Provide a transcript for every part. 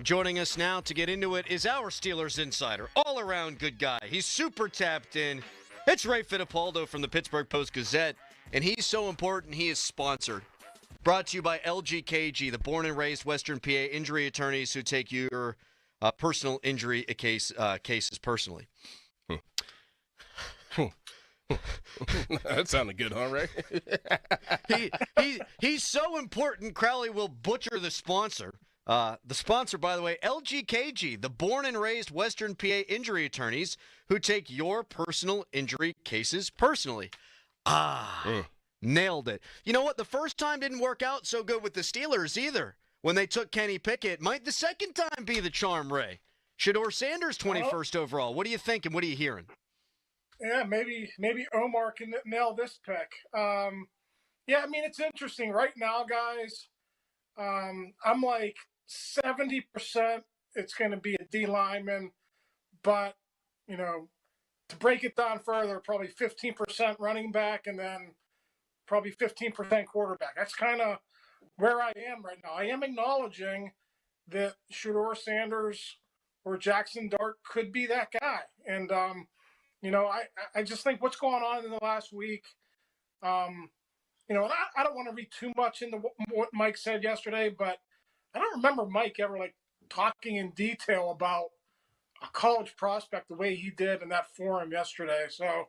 Joining us now to get into it is our Steelers insider, all-around good guy. He's super tapped in. It's Ray Fittipaldo from the Pittsburgh Post-Gazette, and he's so important he is sponsored. Brought to you by LGKG, the born and raised Western PA injury attorneys who take your personal injury cases personally. That sounded good, huh, Ray? He's so important, Crowley will butcher the sponsor. The sponsor, by the way, LGKG, the born and raised Western PA injury attorneys who take your personal injury cases personally. Nailed it. You know what? The first time didn't work out so good with the Steelers either. When they took Kenny Pickett, might the second time be the charm, Ray? Shedeur Sanders, 21st overall. What are you thinking? What are you hearing? Yeah, maybe Omar can nail this pick. Yeah, I mean, it's interesting. Right now, guys, I'm like 70% it's going to be a D lineman, but, you know, to break it down further, probably 15% running back and then probably 15% quarterback. That's kind of where I am right now. I am acknowledging that Shedeur Sanders or Jackson Dart could be that guy. And, you know, I just think what's going on in the last week, you know, and I don't want to read too much into what Mike said yesterday, but I don't remember Mike ever, like, talking in detail about a college prospect the way he did in that forum yesterday. So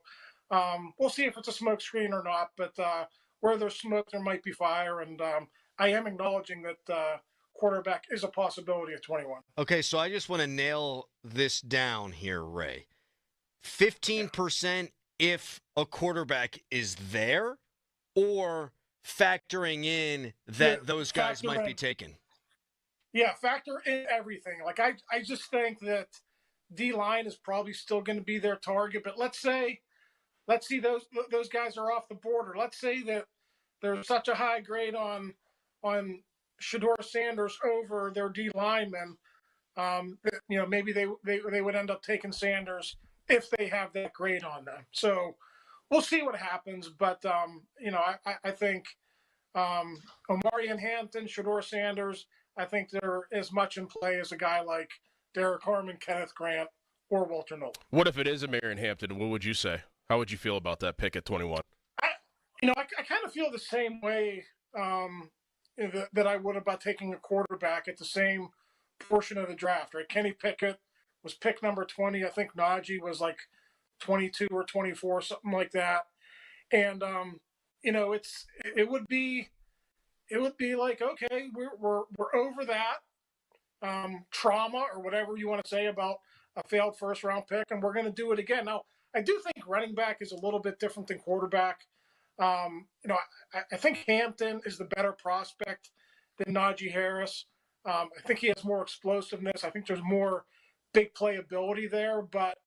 we'll see if it's a smoke screen or not, but where there's smoke, there might be fire. And I am acknowledging that quarterback is a possibility at 21. Okay, so I just want to nail this down here, Ray. 15% if a quarterback is there, or factoring in that those guys might be taken? Yeah, factor in everything. Like, I just think that D-line is probably still going to be their target, but let's see those guys are off the board, or let's say that there's such a high grade on Shedeur Sanders over their D linemen. You know, maybe they would end up taking Sanders if they have that grade on them. So we'll see what happens. But you know, I think Omari and Hampton, Shedeur Sanders, I think they're as much in play as a guy like Derek Harmon, Kenneth Grant, or Walter Nolan. What if it is a Marion Hampton? What would you say? How would you feel about that pick at 21? I kind of feel the same way that I would about taking a quarterback at the same portion of the draft, right? Kenny Pickett was pick number 20. I think Najee was like 22 or 24, something like that. And, you know, it would be like, okay, we're over that trauma or whatever you want to say about a failed first round pick, and we're going to do it again. Now, I do think running back is a little bit different than quarterback. You know, I think Hampton is the better prospect than Najee Harris. I think he has more explosiveness. I think there's more big playability there, but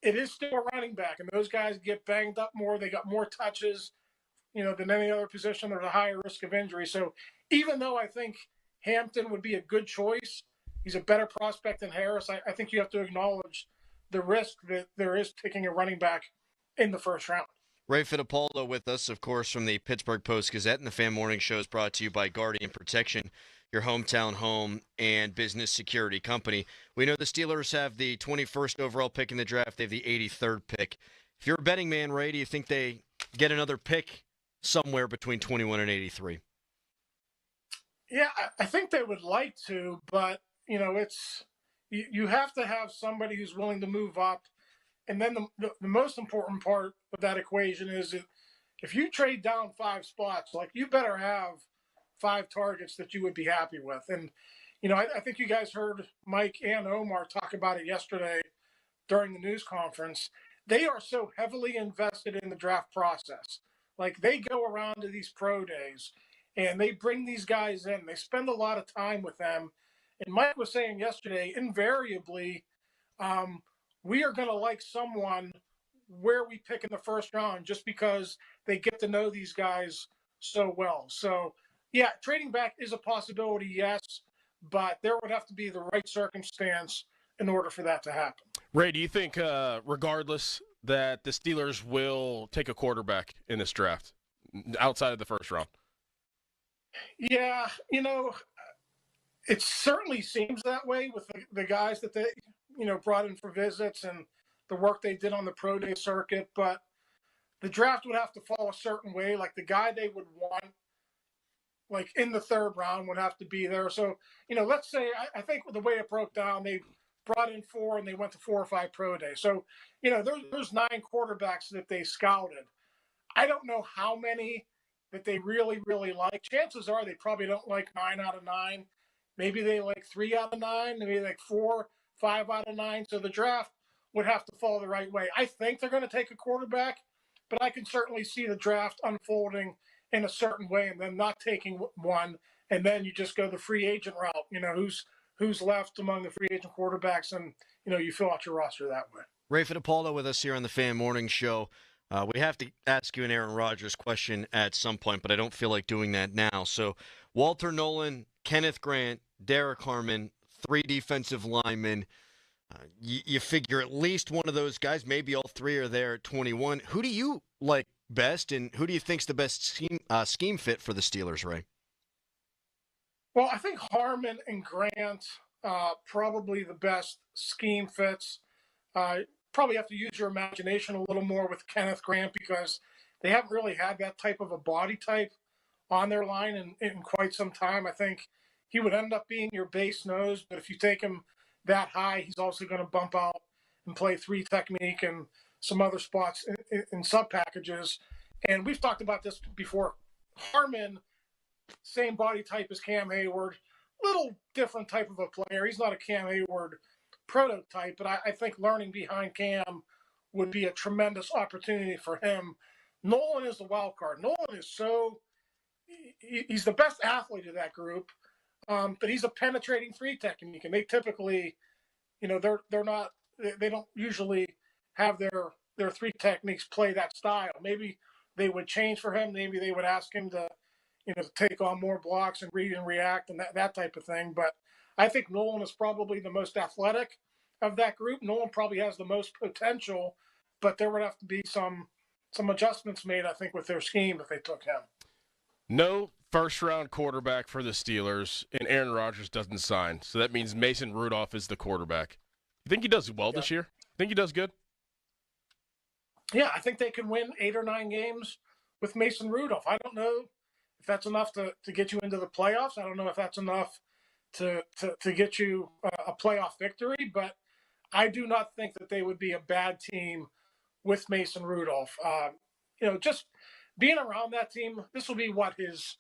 it is still a running back, and those guys get banged up more. They got more touches, you know, than any other position. There's a higher risk of injury. So even though I think Hampton would be a good choice, he's a better prospect than Harris, I think you have to acknowledge the risk that there is picking a running back in the first round. Ray Fittipaldo with us, of course, from the Pittsburgh Post-Gazette, and the Fan Morning Show is brought to you by Guardian Protection, your hometown home and business security company. We know the Steelers have the 21st overall pick in the draft. They have the 83rd pick. If you're a betting man, Ray, do you think they get another pick somewhere between 21 and 83? Yeah, I think they would like to, but, you know, you have to have somebody who's willing to move up. And then the most important part of that equation is if you trade down 5 spots, like, you better have 5 targets that you would be happy with. And, you know, I think you guys heard Mike and Omar talk about it yesterday during the news conference. They are so heavily invested in the draft process. Like, they go around to these pro days and they bring these guys in. They spend a lot of time with them. And Mike was saying yesterday, invariably, we are going to like someone where we pick in the first round just because they get to know these guys so well. So, yeah, trading back is a possibility, yes, but there would have to be the right circumstance in order for that to happen. Ray, do you think, regardless, that the Steelers will take a quarterback in this draft outside of the first round? Yeah, you know, It certainly seems that way with the guys that they, brought in for visits and the work they did on the pro day circuit. But the draft would have to fall a certain way. Like the guy they would want, like in the third round, would have to be there. So, let's say I think the way it broke down, they brought in 4 and they went to 4 or 5 pro days. So, there's 9 quarterbacks that they scouted. I don't know how many that they really, really like. Chances are they probably don't like 9 out of 9. Maybe they like 3 out of 9, maybe like 4, 5 out of 9. So the draft would have to fall the right way. I think they're going to take a quarterback, but I can certainly see the draft unfolding in a certain way and then not taking one, and then you just go the free agent route. Who's left among the free agent quarterbacks, and you fill out your roster that way. Ray Fittipaldo with us here on the Fan Morning Show. We have to ask you an Aaron Rodgers question at some point, but I don't feel like doing that now. So Walter Nolan, Kenneth Grant, Derek Harmon, 3 defensive linemen. You figure at least one of those guys, maybe all 3 are there at 21. Who do you like best, and who do you think's the best scheme fit for the Steelers, Ray? Well, I think Harmon and Grant probably the best scheme fits. Probably have to use your imagination a little more with Kenneth Grant because they haven't really had that type of a body type on their line in quite some time. I think he would end up being your base nose, but if you take him that high, he's also going to bump out and play 3 technique and some other spots in sub packages. And we've talked about this before. Harmon, same body type as Cam Hayward, little different type of a player. He's not a Cam Hayward prototype, but I think learning behind Cam would be a tremendous opportunity for him. Nolan is the wild card. Nolan is he's the best athlete of that group, but he's a penetrating 3 technique, and they typically, they don't usually have their 3 techniques play that style. Maybe they would change for him. Maybe they would ask him to, take on more blocks and read and react and that type of thing. But I think Nolan is probably the most athletic of that group. Nolan probably has the most potential, but there would have to be some adjustments made, I think, with their scheme if they took him. No first-round quarterback for the Steelers, and Aaron Rodgers doesn't sign. So that means Mason Rudolph is the quarterback. You think he does well this year? Think he does good? Yeah, I think they can win 8 or 9 games with Mason Rudolph. I don't know if that's enough to get you into the playoffs. I don't know if that's enough to get you a playoff victory, but I do not think that they would be a bad team with Mason Rudolph. Just being around that team, this will be his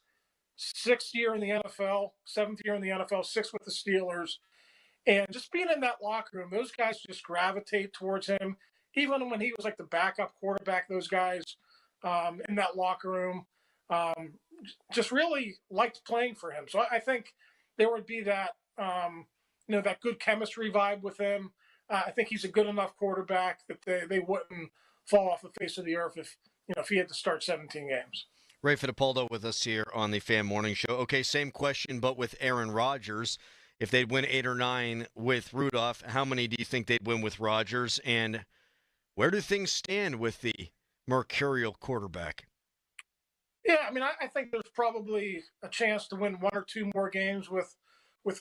6th year in the NFL, 7th year in the NFL, 6th with the Steelers. And just being in that locker room, those guys just gravitate towards him. Even when he was like the backup quarterback, those guys in that locker room just really liked playing for him. So I think there would be that, that good chemistry vibe with him. I think he's a good enough quarterback that they wouldn't fall off the face of the earth if he had to start 17 games. Ray Fittipaldo with us here on the Fan Morning Show. Okay, same question, but with Aaron Rodgers. If they'd win 8 or 9 with Rudolph, how many do you think they'd win with Rodgers? And where do things stand with the mercurial quarterback? Yeah, I think there's probably a chance to win 1 or 2 more games with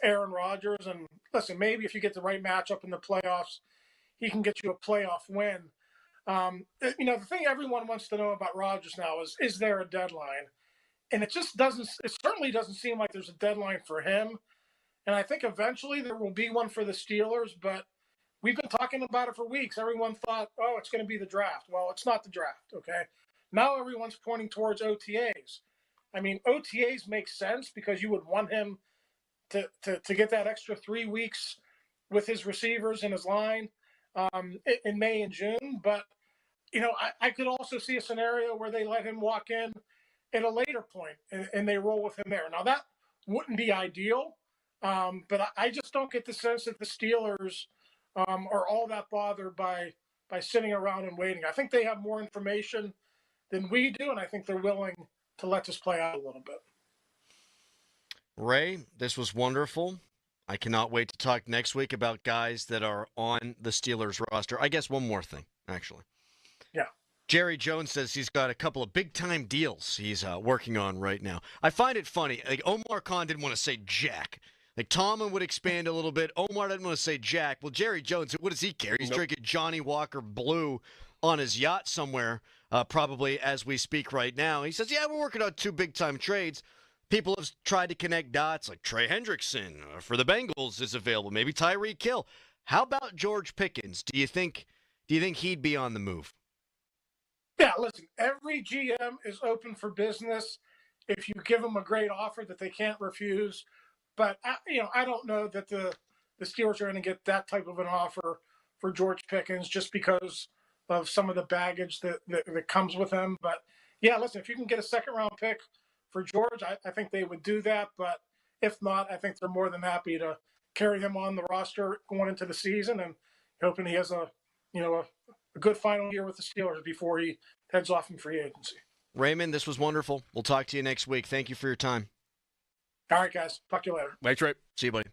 Aaron Rodgers. And listen, maybe if you get the right matchup in the playoffs, he can get you a playoff win. The thing everyone wants to know about Rodgers now is there a deadline? And it certainly doesn't seem like there's a deadline for him. And I think eventually there will be one for the Steelers, but we've been talking about it for weeks. Everyone thought, it's going to be the draft. Well, it's not the draft, okay? Now everyone's pointing towards OTAs. OTAs make sense because you would want him to get that extra 3 weeks with his receivers and his line in May and June. But, I could also see a scenario where they let him walk in at a later point and they roll with him there. Now, that wouldn't be ideal, but I just don't get the sense that the Steelers are all that bothered by sitting around and waiting. I think they have more information than we do, and I think they're willing to let this play out a little bit. Ray, this was wonderful. I cannot wait to talk next week about guys that are on the Steelers roster. I guess one more thing, actually. Yeah. Jerry Jones says he's got a couple of big-time deals he's working on right now. I find it funny. Like Omar Khan didn't want to say jack Like Tomlin would expand a little bit. Omar doesn't want to say Jack. Well, Jerry Jones, what does he care? He's drinking Johnny Walker Blue on his yacht somewhere, probably as we speak right now. He says, yeah, we're working on 2 big-time trades. People have tried to connect dots, like Trey Hendrickson for the Bengals is available. Maybe Tyreek Hill. How about George Pickens? Do you think he'd be on the move? Yeah, listen, every GM is open for business if you give them a great offer that they can't refuse. But, I don't know that the Steelers are going to get that type of an offer for George Pickens just because of some of the baggage that comes with him. But, yeah, listen, if you can get a second-round pick for George, I think they would do that. But if not, I think they're more than happy to carry him on the roster going into the season and hoping he has a good final year with the Steelers before he heads off in free agency. Raymond, this was wonderful. We'll talk to you next week. Thank you for your time. All right, guys. Talk to you later. Thanks, Ray. See you, buddy.